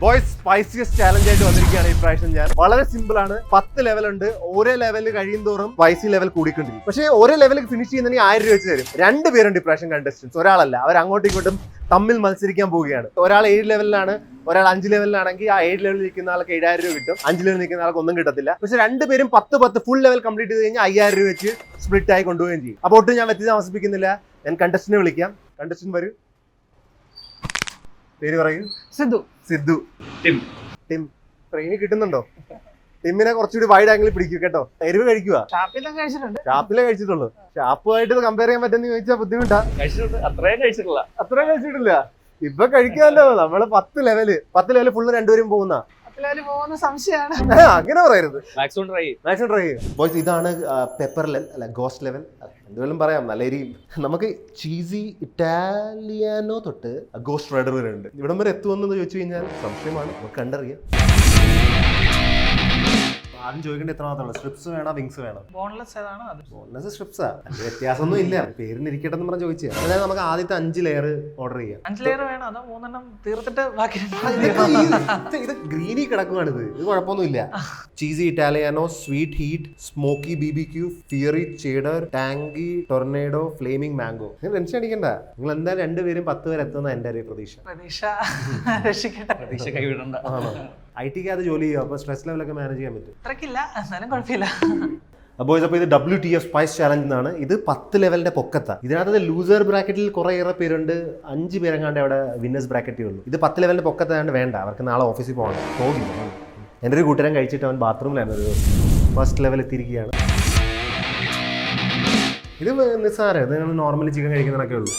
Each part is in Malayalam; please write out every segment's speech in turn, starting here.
ബോയ്സ് സ്പൈസിയസ്റ്റ് ചാലഞ്ച് ആയിട്ട് വന്നിരിക്കുകയാണ് ഈ പ്രാവശ്യം ഞാൻ. വളരെ സിമ്പിൾ ആണ്. 10 ലെവൽ ഉണ്ട്. ഓരോ ലെവലിൽ കഴിയും തോറും സ്പൈസി ലെവൽ കൂടിക്കൊണ്ടിരിക്കും. പക്ഷേ ഓരോ ലെവലിൽ ഫിനിഷ് ചെയ്യുന്നതിന് 1000 രൂപ വെച്ച് തരും. 2 പേരുണ്ട് ഈ പ്രാവശ്യം കണ്ടസ്റ്റൻസ്, ഒരാളല്ല. അവർ അങ്ങോട്ടും ഇങ്ങോട്ടും തമ്മിൽ മത്സരിക്കാൻ പോവുകയാണ്. ഒരാൾ 7 ലെവലിലാണ്, ഒരാൾ 5 ലെവലിലാണെങ്കിൽ ആ 7 ലെവലിൽ നിൽക്കുന്ന ആൾക്ക് 7000 രൂപ കിട്ടും, 5 ലെവലിൽ നിൽക്കുന്ന ആൾക്ക് ഒന്നും കിട്ടത്തില്ല. പക്ഷെ 2 പേരും 10 ഫുൾ ലെവൽ കംപ്ലീറ്റ് ചെയ്ത് കഴിഞ്ഞാൽ 5000 രൂപ വെച്ച് സ്പ്ലിറ്റ് ആയി കൊണ്ടുപോവുകയും ചെയ്യും. അപ്പോൾ ഒട്ടും ഞാൻ വ്യക്തി താമസിപ്പിക്കുന്നില്ല, ഞാൻ കണ്ടസ്റ്റന്റിനെ വിളിക്കാം. കണ്ടസ്റ്റന്റ് വരൂ, പേര് പറയൂ. സിദ്ധു. ടിം. ട്രെയിനിൽ കിട്ടുന്നുണ്ടോ? ടിമ്മിനെ കുറച്ചുകൂടി വൈഡ് ആംഗിൾ പിടിക്കും കേട്ടോ. എരിവ് കഴിക്കുക? ഷാപ്പിലെ കഴിച്ചിട്ടുള്ളൂ. ഷാപ്പുമായിട്ട് കമ്പയർ ചെയ്യാൻ പറ്റുന്ന ചോദിച്ചാൽ ബുദ്ധിമുട്ടാ. അത്രയും കഴിച്ചിട്ടില്ല. ഇപ്പൊ കഴിക്കാമല്ലോ. നമ്മള് 10 ലെവല് ഫുള്ള് 2 പേരും പോകുന്ന സംശയമാണ്. അങ്ങനെ പറയരുത്. മാക്സിമം ട്രൈ ചെയ്യും. ബോയ്സ്, ഇതാണ് പെപ്പർ ലെവൽ, അല്ല ഗോസ്റ്റ് ലെവൽ, എന്തുവേലും പറയാം. നല്ല എരിയും. നമുക്ക് ചീസി ഇറ്റാലിയാനോ തൊട്ട് ഗോസ്റ്റ് റൈഡർ വരെ ഉണ്ട്. ഇവിടം വരെ എത്തുമെന്ന് ചോദിച്ചു കഴിഞ്ഞാൽ സംശയമാണ്. നമുക്ക് കണ്ടറിയാം. ആദ്യം ചോദിക്കേണ്ട എത്ര മാത്രമല്ല, സ്ട്രിപ്സ് വേണോ വിങ്സ് വേണോ? ബോൺലെസ് സ്ട്രിപ്സാ, വ്യത്യാസമൊന്നും ഇല്ല. പേരിന് ഇരിക്കട്ടെ എന്ന് പറഞ്ഞ് ചോദിച്ചാൽ. അതായത് നമുക്ക് ആദ്യത്തെ 5 ലെയർ ഓർഡർ ചെയ്യാം. 5 ലെയർ വേണോ അതോ 3 തീർത്തിട്ട് ബാക്കി? ഇത് ഗ്രീനി കിടക്കുവാണിത്. ഇത് കുഴപ്പമൊന്നുമില്ല. Cheesy Italiano, sweet heat, smoky BBQ, fiery cheddar, tangy tornado, flaming mango. നിങ്ങൾ ടെൻഷൻ അടിക്കണ്ട. നിങ്ങൾ എന്തായാലും 2 പേരും 10 വരെ എത്തുന്ന എന്റെ ഒരു പ്രതീക്ഷ. പ്രതീക്ഷ കൈവിടണ്ട. ആണോ? IT-ക്കകത്ത് ജോലി ചെയ്യുക, അപ്പൊ സ്ട്രെസ് ലെവലൊക്കെ മാനേജ് ചെയ്യാൻ പറ്റും. അപ്പോൾ ഇത് WTF സ്പൈസ് ചാലഞ്ച് എന്നാണ്. ഇത് 10 ലെവലിന്റെ പൊക്കത്താ. ഇതിനകത്ത് ലൂസർ ബ്രാക്കറ്റിൽ കുറേയേറെ പേരുണ്ട്. 5 പേരെങ്ങാണ്ട് അവിടെ വിന്നേഴ്സ് ബ്രാക്കറ്റേ ഉള്ളൂ. ഇത് 10 ലെവലിന്റെ പൊക്കത്താണ്ട് വേണ്ട, അവർക്ക് നാളെ ഓഫീസിൽ പോകില്ല. എൻ്റെ ഒരു കൂട്ടുകാരൻ കഴിച്ചിട്ട് അവൻ ബാത്റൂമിലായിരുന്നു ഒരു ഫസ്റ്റ് ലെവൽ എത്തിയിരിക്കുകയാണ്. ഇത് നിസ്സാരം. ഇത് നമ്മൾ നോർമലി ചിക്കൻ കഴിക്കുന്നതൊക്കെ ഉള്ളൂ.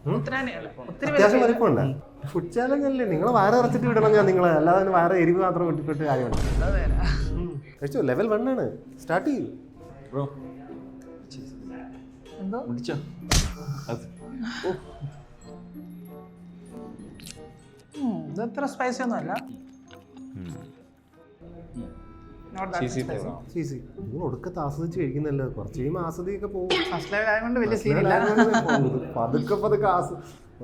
അത്യാവശ്യം വലിപ്പമുണ്ട്. ഫുഡ് ചാലഞ്ച് അല്ലേ, നിങ്ങൾ വയറ് നിറച്ചിട്ട് വിടണം ഞാൻ നിങ്ങളെ, അല്ലാതെ വയറ് എരിവ് മാത്രം വിട്ടിട്ട് കാര്യമുണ്ട്. കഴിച്ചോ? ലെവൽ 1 ആണ്. സ്റ്റാർട്ട് ചെയ്യൂ. ഇതത്ര സ്പൈസി ഒന്നും അല്ല. നിങ്ങൾ ഒടുക്കത്ത് ആസ്വദിച്ച് കഴിക്കുന്നല്ലോ. കുറച്ച് കഴിയുമ്പോൾ ആസ്വദിയൊക്കെ പോകും. പതുക്കെ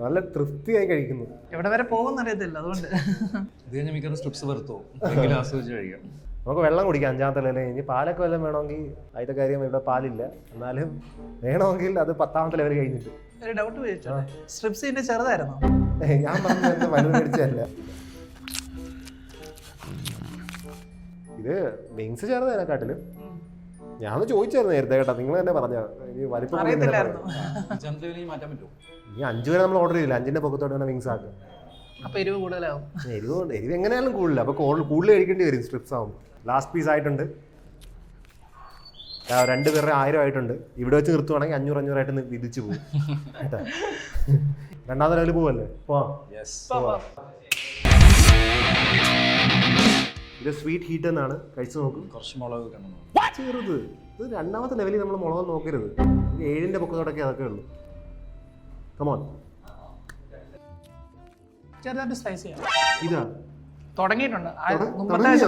നല്ല തൃപ്തിയായി കഴിക്കുന്നു. എവിടെ വരെ പോകുന്ന അറിയത്തില്ല, അതുകൊണ്ട് നമുക്ക് വെള്ളം കുടിക്കാം 5ാമത്തെ ലെവലിൽ. ഇനി പാലൊക്കെ വല്ലതും വേണമെങ്കിൽ അതിന്റെ കാര്യം ഇവിടെ പാലില്ല, എന്നാലും വേണമെങ്കിൽ അത് 10ാമത്തെ ലെവൽ കഴിഞ്ഞിട്ട്. ഒരു ഡൗട്ട് ചോദിച്ചോട്ടെ, സ്ട്രിപ്സ് ഇതിന്റെ ചെറുതായിരുന്നോ? ഞാൻ പറഞ്ഞ വലുത് മേടിച്ചല്ല. ഇത് വിങ്സ് ചേർന്നതിനെക്കാട്ടിലും ഞാൻ ചോദിച്ചായിരുന്നു നേരത്തെ കേട്ടോ. നിങ്ങൾ തന്നെ പറഞ്ഞ വലിപ്പം ഈ 5 വരെ നമ്മൾ ഓർഡർ ചെയ്തില്ല. 5ന്റെ പൊക്കത്തോടെ തന്നെ വിങ്സ് ആക്കുക. അപ്പൊ എരിവ് കൂടുതലാവും. എരിവ് എങ്ങനെയാലും കൂടുതൽ. അപ്പൊ കൂടുതൽ കഴിക്കേണ്ടി വരും സ്ട്രിപ്സ് ആവും. ലാസ്റ്റ് പീസ് ആയിട്ടുണ്ട്. 2 പേരുടെ 1000 ആയിട്ടുണ്ട്. ഇവിടെ വെച്ച് നിർത്തുവാണെങ്കിൽ 500 ആയിട്ട് വിധിച്ചു പോകും കേട്ടോ. 2ാമത്തെ ലെവലിൽ പോവല്ലേ? ഇത് സ്വീറ്റ് ഹീറ്റ് എന്നാണ്. കഴിച്ചു നോക്കും. കുറച്ച് മുളക് ചെറുത്. ഇത് 2ാമത്തെ ലെവലിൽ നമ്മൾ മുളക് നോക്കരുത്. 7ന്റെ പൊക്കത്തോടൊക്കെ അതൊക്കെ ഉള്ളൂ. കമോൺ. ചെറുതായിട്ട് സ്പൈസിയാണ്. ഇതാ തുടങ്ങിയിട്ടുണ്ട്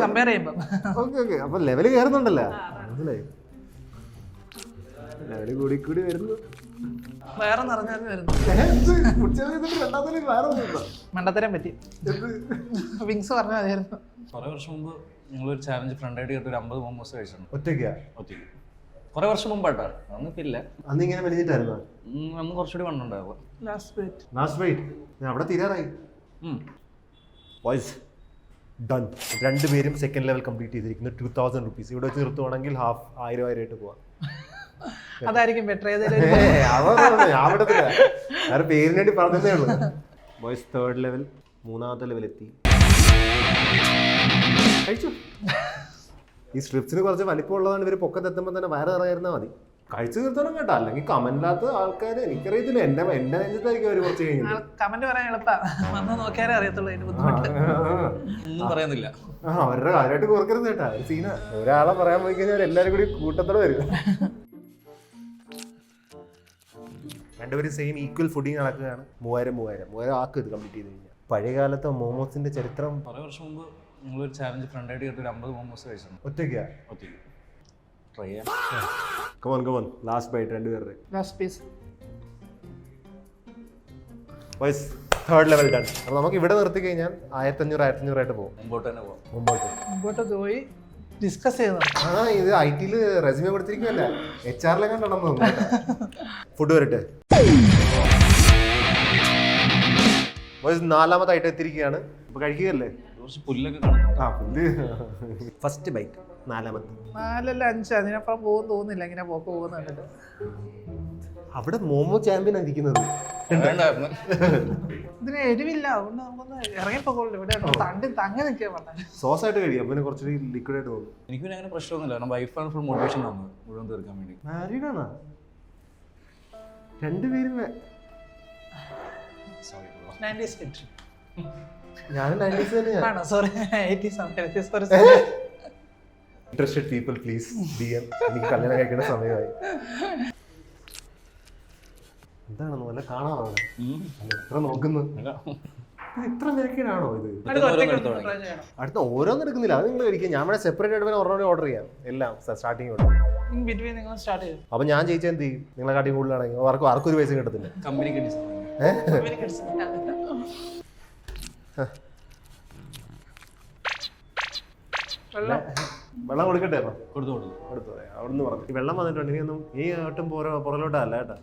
കമ്പയർ ചെയ്യുമ്പോൾ. ഓക്കെ. അപ്പൊ ലെവല് കയറുന്നുണ്ടല്ലോ, മനസ്സിലായി? ലെവല് കൂടി വരുന്നു. വേറെ നിറഞ്ഞാലും വരുന്നു. മണ്ടത്തരം പറ്റി. വിങ്സ് പറഞ്ഞാൽ മതിയായിരുന്നു. കുറെ വർഷം മുമ്പ് ഞങ്ങളൊരു ചാലഞ്ച് ഫ്രണ്ടായിട്ട് കേട്ട് ഒരു 50 മോമോസ് കഴിച്ചിട്ടുണ്ട്. ഒറ്റയ്ക്ക് കുറെ വർഷം മുമ്പാട്ടോ. അന്നിപ്പില്ല. അന്ന് ഇങ്ങനെ മെലിഞ്ഞിട്ടായിരുന്നു. അന്ന് കുറച്ചുകൂടി വണ്ണുണ്ടാവുക. ലാസ്റ്റ് വെയിറ്റ് അവിടെ തീരാറായി. Voice done. 2 പേരും സെക്കൻഡ് ലെവൽ കംപ്ലീറ്റ് ചെയ്തിരിക്കുന്നു. 2000 റുപ്പീസ്. ഇവിടെ വെച്ച് നിർത്തുവാണെങ്കിൽ 1000 ആയിട്ട് പോവാം. അതായിരിക്കും ബെറ്റർ. വേറെ പേരിന് വേണ്ടി പറഞ്ഞതേ ഉള്ളൂ. ബോയ്സ് 3rd ലെവൽ, 3ാമത്തെ ലെവൽ എത്തി. കഴിച്ചു. ഈ സ്ട്രിപ്സിന് കുറച്ച് വലിപ്പം ഉള്ളതാണ്. ഇവർ പൊക്കത്തെത്തുമ്പോൾ തന്നെ വയറ് നിറയായിരുന്നാൽ മതി. കഴിച്ചു തീർത്തോണം കേട്ടോ. അല്ലെങ്കിൽ കമന്റിനകത്ത് ആൾക്കാർ എനിക്കറിയത്തില്ല, എന്റെ നെഞ്ചത്തായിരിക്കും അവർ കുറച്ച് കഴിഞ്ഞു. കമന്റ് പറയാൻ എളുപ്പമാണ്, നോക്കിയാലേ അറിയത്തുള്ളൂ അതിന്റെ ബുദ്ധിമുട്ട്. ഒന്നും പറയുന്നില്ല. അവരുടെ കാര്യമായിട്ട് കുറക്കരുത് കേട്ടാ. സീന ഒരാളെ പറയാൻ പോയി കഴിഞ്ഞാൽ എല്ലാവരും കൂടി കൂട്ടത്തോടെ വരും. 2 പേരും സെയിം ഈക്വൽ ഫുഡിങ് നടക്കുകയാണ്. 3000 ആക്കും ഇത് കംപ്ലീറ്റ് ചെയ്ത് കഴിഞ്ഞാൽ. പഴയകാലത്തെ മോമോസിന്റെ ചരിത്രം. കുറെ വർഷം മുമ്പ് ഞങ്ങളൊരു ചാലഞ്ച് ഫ്രണ്ടായിട്ട് കേട്ട് ഒരു 50 മോമോസ് കഴിച്ചിട്ടുണ്ട്. ഒറ്റയ്ക്ക് ട്രൈ ചെയ്യാം. കമോൺ ലാസ്റ്റ് ബൈറ്റ് 2 പേരുടെ. Last piece. Voice third level done. അപ്പോൾ നമുക്ക് ഇവിടെ നിർത്തി കഴിഞ്ഞാൽ 1500 ആയിട്ട് പോകും മുമ്പോട്ട് തന്നെ പോവാം. മുമ്പോട്ട് പോയി ഡിസ്കസ് ചെയ്യുന്നത്. ഇത് IT-ല് റെസ്യൂമെ കൊടുത്തിരിക്കുമല്ല, HR-ലെ കണ്ടെന്ന് തോന്നുന്നു. ഫുഡ് വരട്ടെ. നാലാമതായിട്ട് എത്തിയിരിക്കുകയാണ്. അപ്പൊ കഴിക്കുകയല്ലേ? കുറച്ച് പുല്ലൊക്കെ കാണും. പുല്ല്. ഫസ്റ്റ് ബൈറ്റ്, നാലാമത്തെ. 4 അല്ല 5, അതിനപ്പുറം പോകും തോന്നുന്നില്ല ഇങ്ങനെ പോക്ക് പോകുന്ന കണ്ടിട്ട്. അവിടെ മോമോ ചാമ്പ്യൻ ഇരിക്കുന്നത്. വേണ്ടായിരുന്നു. ഇതിന് എരിവില്ല, അതുകൊണ്ട് നമുക്കൊന്ന് ഇറങ്ങിപ്പോകുള്ളൂ. ഇവിടെ തങ്ങി നിൽക്കുക പറഞ്ഞാൽ സോസ് ആയിട്ട് കഴിയും, പിന്നെ കുറച്ചുകൂടി ലിക്വിഡ് ആയിട്ട് തോന്നും. എനിക്ക് പിന്നെ അങ്ങനെ പ്രശ്നമൊന്നുമില്ല, കാരണം വൈഫാണ് ഫുൾ മോട്ടിവേഷൻ തന്നത് മുഴുവൻ തീർക്കാൻ വേണ്ടി. മാരീഡ് ആണോ? രണ്ടുപേരും സോറി. 90s kid. ഞാനും 90s തന്നെയാണ്. ആണോ? സോറി, 80s ആണ്. Sorry. Interested people please DM. എനിക്ക് കല്യാണം കഴിക്കേണ്ട സമയമായി. എന്താണ് നല്ല കാണാമോ? എത്ര നോക്കുന്നു? ഇത്ര നിരക്കിനാണോ ഇത്? അടുത്ത ഓരോന്നും എടുക്കുന്നില്ല, അത് നിങ്ങൾ കഴിക്കുക. ഞാൻ ഇവിടെ സെപ്പറേറ്റ് ആയിട്ട് ഒരെണ്ണം ഓർഡർ ചെയ്യാം. എല്ലാം സ്റ്റാർട്ടിങ് ഉണ്ട്. നിങ്ങൾ സ്റ്റാർട്ട് ചെയ്തു. അപ്പൊ ഞാൻ ജയിച്ചാൽ എന്ത് ചെയ്യും? നിങ്ങളെ കാട്ടി കൂടുതലാണെങ്കിൽ ആർക്കും ഒരു പൈസ കിട്ടത്തില്ല. കമ്പനിക്ക് വെള്ളം കൊടുക്കട്ടെ? കൊടുത്തു. അവിടുന്ന് പറഞ്ഞു ഈ വെള്ളം വന്നിട്ടുണ്ട്, ഇനിയൊന്നും ഈ ഒട്ടും പുറകിലോട്ടല്ല കേട്ടാ.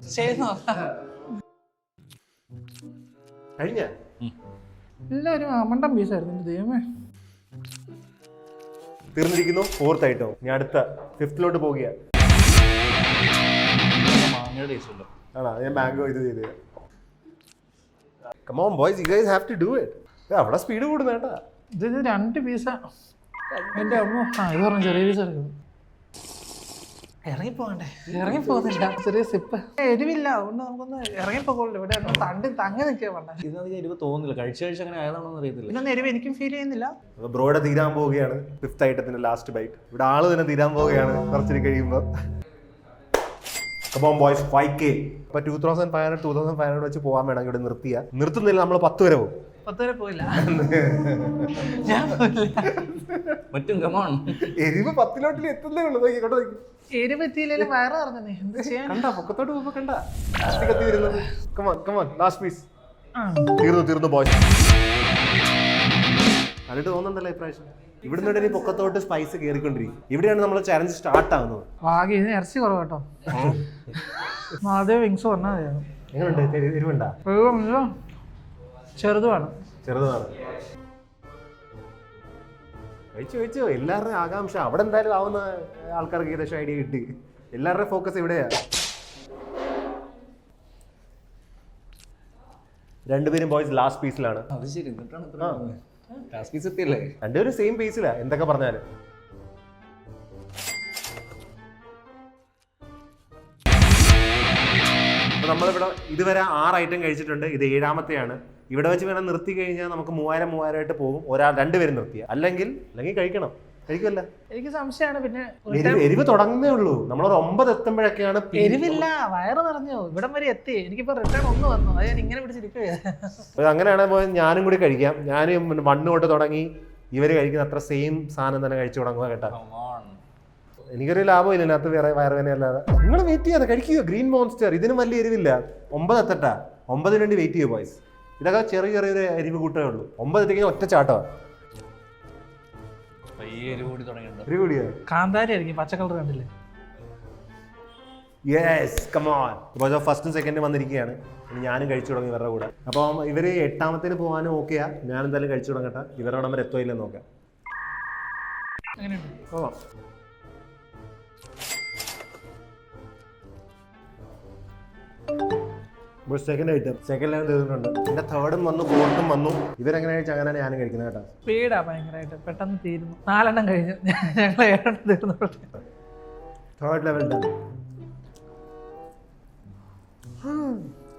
കഴിഞ്ഞ എല്ലാവരും അമണ്ടം പീസായിരുന്നു. ദൈവമേ, തീർന്നിരിക്കുന്നു. 4th item. ഞാൻ അടുത്ത 5th പോകുക. മാങ്ങയുടെ ടേസ്റ്റ് ഉണ്ട്. ആണോ? ഞാൻ മാംഗോ ഇത് ചെയ്ത്. Come on boys, you guys have to do it. അവിടെ സ്പീഡ് കൂടുന്ന കേട്ടാ. ഇത് 2 പീസാ. എൻ്റെ അമ്മ ഇത് പറഞ്ഞു ചെറിയ പീസ് എടുക്കുന്നു. ഇറങ്ങിപ്പോകണ്ടേ? ഇറങ്ങിപ്പോകുന്നില്ല. ചെറിയ സിപ്പ്. എരിവില്ല, അതുകൊണ്ട് നമുക്കൊന്ന് ഇറങ്ങിപ്പോകുള്ളൂ. ഇവിടെ തങ്ങി നിൽക്കുക പറഞ്ഞാൽ. ഇതിനകത്ത് എരിവ് തോന്നുന്നില്ല. കഴിച്ച് അങ്ങനെ ആയതാണോന്ന് അറിയത്തില്ല. ഇതൊന്നും എരിവ് എനിക്കും ഫീൽ ചെയ്യുന്നില്ല. ബ്രോയുടെ തീരാൻ പോവുകയാണ് 5th ഐറ്റത്തിന്റെ ലാസ്റ്റ് ബൈറ്റ്. ഇവിടെ ആള് തന്നെ തീരാൻ പോവുകയാണ് കുറച്ചിട്ട് കഴിയുമ്പോൾ. Come on boys, 5K. അപ്പൊ 2500 വെച്ച് പോകാൻ വേണം. ഇവിടെ നിർത്തുന്നില്ല, നമ്മൾ 10 വരെ പോകും. 10 വരെ പോയില്ല. ഞാൻ പറ്റും. കമോൺ. എരിവ് 10 എത്തുന്നേ ഉള്ളൂ. എരിവ് എത്തിയില്ലേ വയറ് പറഞ്ഞേ. എന്ത് ചെയ്യാൻ? കണ്ട പൊക്കത്തോട്ട് പോകുമ്പോ കണ്ട കത്തി വരുന്നത്. Come on last piece. തീർന്നു ബോയ്സ്. കണ്ടിട്ട് തോന്നുന്നുണ്ടല്ലോ ഇപ്രാവശ്യം. ഇവിടുന്ന് ഇനി പൊക്കത്തോട്ട് സ്പൈസ് കയറിക്കൊണ്ടിരിക്കും. ഇവിടെയാണ് നമ്മൾ ചാലഞ്ച് സ്റ്റാർട്ട് ആവുന്നത്. ഭാഗ്യം ഇതിന് ഇറച്ചി കുറവ് കേട്ടോ. അതേ വിങ്സ് പറഞ്ഞാൽ മതിയായിരുന്നു. എങ്ങനെയുണ്ട്? എരിവുണ്ടാ? ചെറുതാണ്. കഴിച്ചു. എല്ലാവരുടെയും ആകാംക്ഷ അവിടെ എന്തായാലും ആവുന്ന ആൾക്കാർക്ക് ഏകദേശം ഐഡിയ കിട്ടി. എല്ലാവരുടെയും ഫോക്കസ് ഇവിടെയാ. രണ്ടുപേരും ബോയ്സ് ലാസ്റ്റ് പീസിലാണ്. അത് ശരി. എന്നിട്ടാണ് ലാസ്റ്റ് പീസ് എത്തിയല്ലേ? രണ്ടുപേരും സെയിം പീസിലാ എന്തൊക്കെ പറഞ്ഞാലും. അപ്പൊ നമ്മളിവിടെ ഇതുവരെ 6 ഐറ്റം കഴിച്ചിട്ടുണ്ട്. ഇത് 7ാമത്തെയാണ്. ഇവിടെ വെച്ച് വേണം നിർത്തി കഴിഞ്ഞാൽ നമുക്ക് 3000 ആയിട്ട് പോകും. 2 പേര് നിർത്തിയ അല്ലെങ്കിൽ കഴിക്കുമല്ല. എനിക്ക് സംശയമാണ്. പിന്നെ എരിവ് തുടങ്ങുന്നേ ഉള്ളൂ. നമ്മളൊരു 9 എത്തുമ്പോഴൊക്കെയാണ് എരിവില്ല, വയറ് നിറഞ്ഞു. ഇവിടം വരെ എത്തി. എനിക്കിപ്പോ റിട്ടേൺ 1 വന്നു. അത് ഞാൻ ഇങ്ങനെ പിടിച്ചിരിക്കുക. അങ്ങനെയാണ് ഞാനും കൂടി കഴിക്കാം. ഞാനും 1 തൊട്ട് തുടങ്ങി ഇവര് കഴിക്കുന്ന അത്ര സെയിം സാധനം തന്നെ കഴിച്ചു തുടങ്ങുക കേട്ടാ. എനിക്കൊരു ലാഭമില്ല ഇതിനകത്ത്, വേറെ വയറുവേനയല്ലാതെ. നിങ്ങൾ വെയിറ്റ് ചെയ്യാതെ കഴിക്കുക. Green monster. ഇതിനും വലിയ എരിവില്ല. 9 എത്തട്ടാ. 9 വേണ്ടി വെയിറ്റ് ചെയ്യുക ബോയ്സ്. ഇതൊക്കെ ചെറിയൊരു എരിവ് കൂട്ടേ ഉള്ളൂ. 9 എത്തിക്കഴിഞ്ഞാൽ ഒറ്റ ചാട്ടമാണ്. കാന്താരി ആയിരിക്കും, പച്ച കളർ കണ്ടില്ലേ? Yes, come on. ഇപ്പോൾ ഫസ്റ്റും സെക്കൻഡും വന്നിരിക്കുകയാണ്. ഞാനും കഴിച്ചു തുടങ്ങി ഇവരുടെ കൂടെ. അപ്പം ഇവർ 8ാമത്തേന് പോകാനും ഓക്കെയാ. ഞാൻ എന്തായാലും കഴിച്ചു തുടങ്ങട്ടെ. ഇവരുടെ നമ്പർ എത്തോ ഇല്ലെന്ന് നോക്കാം. Second item. സെക്കൻഡ് ലൈൻ തീർന്നിട്ടുണ്ട്. എന്റെ 3rd വന്നു, 4th വന്നു. ഇവരെങ്ങനെ കഴിച്ചാൽ അങ്ങനെ ഞാനും കഴിക്കുന്നത് കേട്ടോ. സ്പീഡാ ഭയങ്കരമായിട്ട്. പെട്ടെന്ന് തീരുന്നു. 4 കഴിഞ്ഞു. ഞങ്ങൾ 7 തീർന്നു. 3rd level done.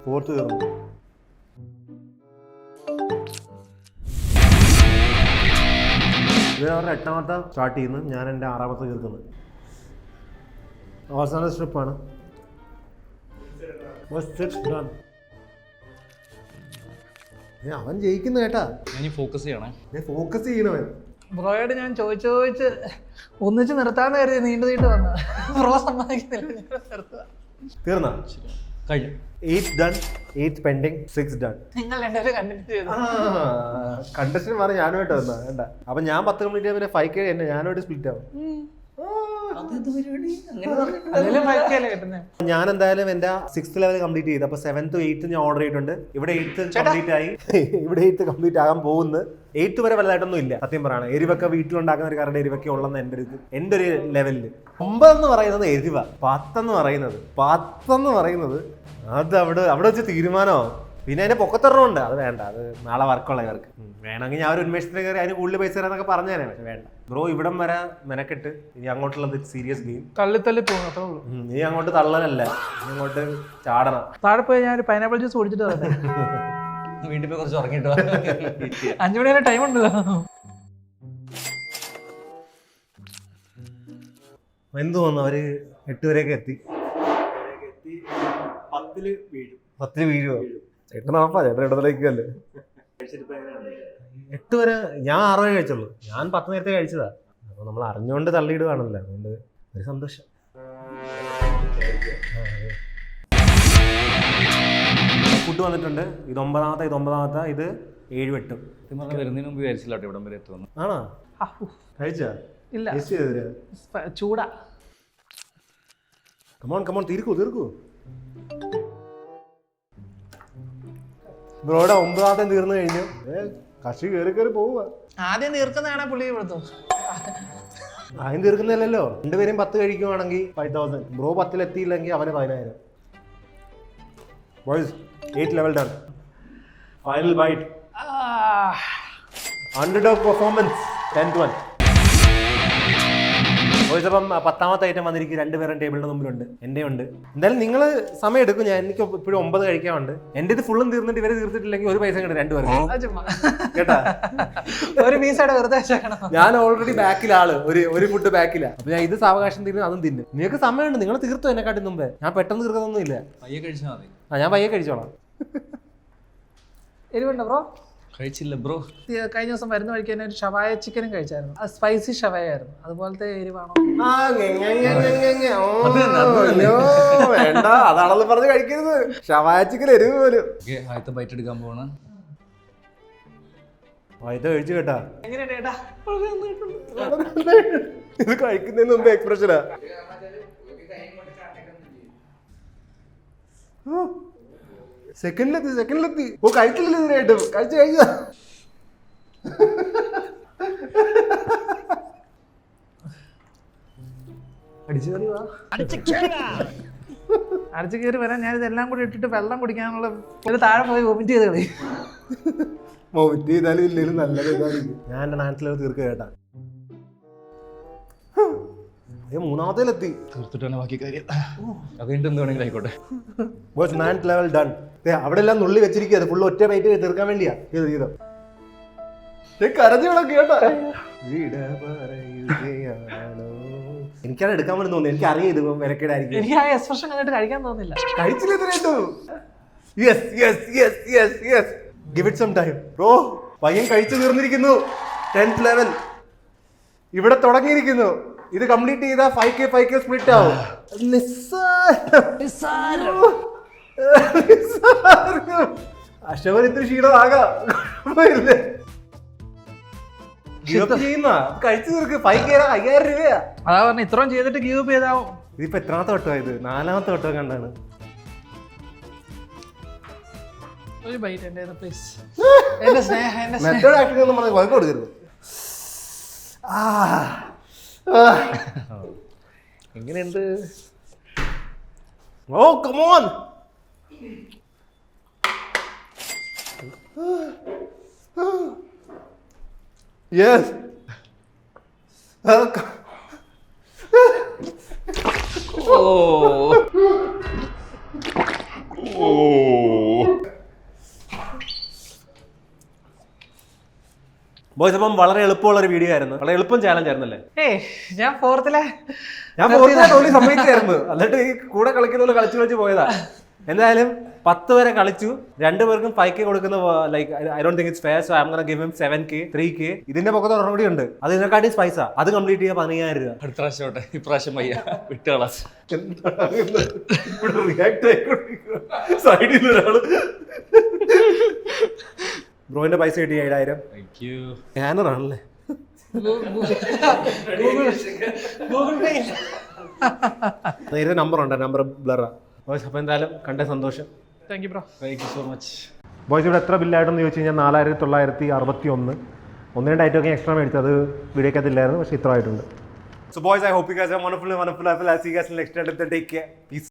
4th തീർന്നു. ഇത് അവരുടെ 8ാമത്തെ സ്റ്റാർട്ട് ചെയ്യുന്നു. ഞാൻ എൻ്റെ 6ാമത്തെ തീർക്കുന്നത്. അവസാന സ്ട്രിപ്പാണ്. അവൻ ജയിക്കുന്ന കേട്ടാ. ഫോക്കസ് ചെയ്യണേ. ഫോക്കസ് ചെയ്യണവൻ. ബ്രോയോട് ഞാൻ ചോദിച്ച് ഒന്നിച്ച് നിർത്താന്ന് കരുതി നീണ്ടു വന്ന ബ്രോ സമ്മതിക്കുന്നില്ല. തീർന്ന കഴിഞ്ഞു. 8 done, 8 pending, 6 done. നിങ്ങൾ രണ്ടുപേരും കണ്ടിന്യൂ ചെയ്തു. കണ്ടസ്റ്റന്റ് പറഞ്ഞ ഞാനുമായിട്ട് വന്നാ വേണ്ട. അപ്പൊ ഞാൻ 10 കംപ്ലീറ്റ് ചെയ്യാൻ പിന്നെ 5K തന്നെ ഞാനുമായിട്ട് സ്പ്ലിറ്റ് ആവും. അതിലും 5K അല്ലേ കിട്ടുന്നത്. ഞാൻ എന്തായാലും എന്റെ 6th ലെവൽ കംപ്ലീറ്റ് ചെയ്തു. അപ്പൊ 7th 8th ഞാൻ ഓർഡർ ചെയ്തിട്ടുണ്ട്. ഇവിടെ 8th കംപ്ലീറ്റ് ആയി. ഇവിടെ 8th കംപ്ലീറ്റ് ആകാൻ പോകുന്നു. 8th വരെ വലുതായിട്ടൊന്നും ഇല്ല സത്യം പറയാണ്. എരിവൊക്കെ വീട്ടിലുണ്ടാക്കുന്ന ഒരു കാരണം എരിവൊക്കെ ഉള്ളെന്ന് എൻ്റെ ഒരു ലെവലില്. 9 എന്ന് പറയുന്നത് എരിവ, 10 എന്ന് പറയുന്നത് അത് അവിടെ വെച്ച് തീരുമാനമാവും. പിന്നെ അതിന്റെ പൊക്കത്തൊരെണ്ണമുണ്ട്, അത് വേണ്ട, അത് നാളെ വർക്കുള്ള ഇവർക്ക്. വേണമെങ്കിൽ ഞാൻ ഒരു ഉന്മേഷത്തിന് കയറി അതിന് കൂടുതൽ പൈസ തരാന്നൊക്കെ പറഞ്ഞേനെ, പക്ഷെ വേണ്ട ബ്രോ. ഇവിടം വരെ മെനക്കെട്ട് ഇനി അങ്ങോട്ടുള്ളത് സീരിയസ് ഗെയിം. തള്ളി പോകും, അത്രേ ഉള്ളൂ. ഇനി അങ്ങോട്ട് തള്ളലല്ല, ഇനി അങ്ങോട്ട് ചാടണം. താഴെ പോയി ഞാൻ ഒരു പൈനാപ്പിൾ ജ്യൂസ് കുടിച്ചിട്ട് തന്നെ വീട്ടിൽ പോയി കുറച്ച് ഉറങ്ങിയിട്ട് 5 മണി വരെ ടൈം ഉണ്ടല്ലോ. എന്ത് തോന്നുന്നു, അവര് 8 വരെയൊക്കെ എത്തി. 10 വീഴുമോ? ചേട്ടൻ ഉറപ്പാ, ചേട്ടൻ ഇടത്തിലേക്കല്ലേ. 8 വരെ ഞാൻ 6 വരെ കഴിച്ചുള്ളൂ. ഞാൻ 10 നേരത്തെ കഴിച്ചതാ. അപ്പൊ നമ്മൾ അറിഞ്ഞുകൊണ്ട് തള്ളിയിടുവാണല്ലോ, അതുകൊണ്ട് ഒരു സന്തോഷം. ഫുഡ് വന്നിട്ടുണ്ട്. ഇത് 9ാമത്തെ, ഇത് 9ാമത്തെ, ഇത് 7, 8. വരുന്നതിന് മുമ്പ് വിചാരിച്ചില്ല ഇവിടം വരെ എത്തുന്നു. ആണോ? കഴിച്ചാ? ഇല്ല, ടേസ്റ്റ് ചെയ്തോ? ചൂടാ. കമോൺ തീർക്കൂ. ബ്രോയുടെ 9ാമത്തെ തീർന്നു കഴിഞ്ഞു. കശി കയറി പോവുക. ആദ്യം തീർക്കുന്നതാണ് പുള്ളി കൊടുത്തു. ആദ്യം തീർക്കുന്നതല്ലോ. 2 പേരും 10 കഴിക്കുവാണെങ്കിൽ 5000. ബ്രോ 10 എത്തിയില്ലെങ്കിൽ അവന് 10000. Boys 8 level done. Final bite. Underdog performance 10-1. Boys അപ്പം 10ാമത്തെ ഐറ്റം വന്നിരിക്കും. 2 പേരും ടേബിളിന്റെ മുമ്പിലുണ്ട്, എൻ്റെ ഉണ്ട്. എന്തായാലും നിങ്ങൾ സമയം എടുക്കും. എനിക്ക് ഇപ്പോഴും 9 കഴിക്കാറുണ്ട്. എൻ്റെ ഇത് ഫുള്ളും തീർന്നിട്ട് ഇവരെ തീർത്തിട്ടില്ലെങ്കിൽ ഒരു പൈസ കിട്ടും 2 പേർക്ക് കേട്ടാ. ഒരു പീസോടെ വെറുതെ വെച്ചേക്കണം. ഞാൻ ഓൾറെഡി ബാക്കിലാണ്, ഒരു ഫുഡ് ബാക്കിലാണ്. അപ്പൊ ഞാൻ ഇത് സാവകാശം തീരുന്നു, അതും തിന്നും. നിങ്ങൾക്ക് സമയമുണ്ട്, നിങ്ങൾ തീർത്തു എന്നെക്കാട്ടി മുമ്പേ. ഞാൻ പെട്ടെന്ന് തീർക്കുന്നൊന്നും ഇല്ല. പയ്യെ കഴിച്ചാൽ മതി. ഞാൻ പയ്യെ കഴിച്ചോളാം. എരിവുണ്ടോ ബ്രോ? കഴിച്ചില്ല ബ്രോ. കഴിഞ്ഞ ദിവസം വരുന്ന വഴിക്ക് തന്നെ ഒരു ഷവായ ചിക്കനും കഴിച്ചായിരുന്നു. അത് സ്പൈസി ഷവായ ആയിരുന്നു. അതുപോലത്തെ എരിവാണോ? വേണ്ട, അതാണെന്ന് പറഞ്ഞ് കഴിക്കരുത്. ഷവായ ചിക്കൻ എരിവ് പോലും. ആദ്യത്തെ ബൈറ്റ് എടുക്കാൻ പോവാണ്. ആദ്യത്തെ കഴിച്ചു കേട്ടാ. എങ്ങനെയുണ്ട് ചേട്ടാ? ഇത് കഴിക്കുന്നതിന് മുമ്പ് എക്സ്പ്രഷനാ. സെക്കൻഡിലെത്തി. ഓ കഴിക്കില്ല, ഇതിനായിട്ടും കഴിച്ച അടിച്ചു കയറി വരാൻ ഞാൻ ഇതെല്ലാം കൂടി ഇട്ടിട്ട് വെള്ളം കുടിക്കാനുള്ള ഒരു താഴെ പോയി വോമിറ്റ് ചെയ്ത് കളി. വോമിറ്റ് ചെയ്താലും ഇല്ലെങ്കിലും നല്ലത് ഇതായിരിക്കും. ഞാൻ എൻ്റെ നാട്ടിൽ തീർക്കുക കേട്ടാ. 3ാമത്തേലെത്തി. തീർത്തിട്ടാണ് ബാക്കി കാര്യം. അതുകൊണ്ട് എന്ത് വേണമെങ്കിലും ആയിക്കോട്ടെ. Boss 9th level done. അവിടെ എല്ലാം നുള്ളി വെച്ചിരിക്കുക. ഫുള്ള് ഒറ്റ ബൈറ്റ് തീർക്കാൻ വേണ്ടിയാ ചെയ്തോ. കരഞ്ഞോളാം കേട്ടാ. എനിക്കത് എടുക്കാൻ വേണ്ടി തോന്നി. എനിക്ക് അറിയാം ഇത് വിലക്കേടായിരിക്കും. എനിക്ക് ആ എക്സ്പ്രഷൻ കണ്ടിട്ട് കഴിക്കാൻ തോന്നില്ല. കഴിച്ചില്ല ഇതിനായിട്ടും. Give it some time. Bro പയ്യൻ കഴിച്ചു തീർന്നിരിക്കുന്നു. 10th ലെവൽ ഇവിടെ തുടങ്ങിയിരിക്കുന്നു. ഇത് കംപ്ലീറ്റ് ചെയ്താൽ 5K സ്പ്ലിറ്റ് ആവും. അശോകൻ ഇത്തിരി ക്ഷീണമാകാം. ചെയ്യുന്ന കഴിച്ചു തീർക്ക്. 5K 5000 രൂപയാ. അതാ പറഞ്ഞ ഇത്രയും ചെയ്തിട്ട് ഗീവ് അപ്പ് ചെയ്താവും. ഇതിപ്പോ എത്രാമത്തെ വട്ടം? ഇത് 4ാമത്തെ വട്ടം കണ്ടാണ്. ഒരു ബൈറ്റ് എൻ്റെ പ്ലീസ്. എന്റെ സ്നേഹം മെത്തേഡ് ആക്ടിങ് ഒന്നും പറഞ്ഞ് കുഴപ്പം കൊടുക്കരുത്. എങ്ങനെയുണ്ട്? ഓ കമോൺ. യെസ്. ബോയ്സ് അപ്പം വളരെ എളുപ്പമുള്ള ഒരു വീഡിയോ ആയിരുന്നു. വളരെ എളുപ്പം ചാലഞ്ച് ആയിരുന്നല്ലേ? ഞാൻ ഫോർത്തിലെ ഞാൻ സമ്മതിച്ചായിരുന്നു. എന്നിട്ട് ഈ കൂടെ കളിക്കുന്ന പോലെ കളിച്ചു പോയതാ. എന്തായാലും 10 വരെ കളിച്ചു, രണ്ടുപേർക്കും 5K കൊടുക്കുന്ന like I don't think it's fair, so I am gonna give him 7K 3K. ഇതിന്റെ പൊക്കത്ത് ഒരെണ്ണം കൂടി ഉണ്ട്, അത് ഇതിനെക്കാട്ടി സ്പൈസാ, അത് കംപ്ലീറ്റ് ചെയ്യാൻ 15,000 രൂപ. അടുത്ത പ്രാവശ്യം ആവട്ടെ, ഇപ്രാവശ്യം വയ്യ വിട്ടുകളാ. സൈഡിൽ ഒരാള് ബ്രോയിന്റെ പൈസ കിട്ടി 7,000. Thank you. സ്കാനറാണല്ലേ. നേരത്തെ നമ്പർ ഉണ്ട്, നമ്പർ ബ്ലറാ. ബോയ്സ് അപ്പോൾ എന്തായാലും കണ്ട സന്തോഷം. Thank you bro. Thank you so much. Boys ഇവിടെ എത്ര ബില്ലായിട്ടെന്ന് ചോദിച്ചു കഴിഞ്ഞാൽ 4,961. 1-2 ഐറ്റമൊക്കെ എക്സ്ട്രാ മേടിച്ചത്, അത് വീഡിയോക്കകത്തില്ലായിരുന്നു, പക്ഷേ ഇത്ര ആയിട്ടുണ്ട്. So boys, I hope you guys have wonderful. I'll see you guys in the next time. Take care. Peace.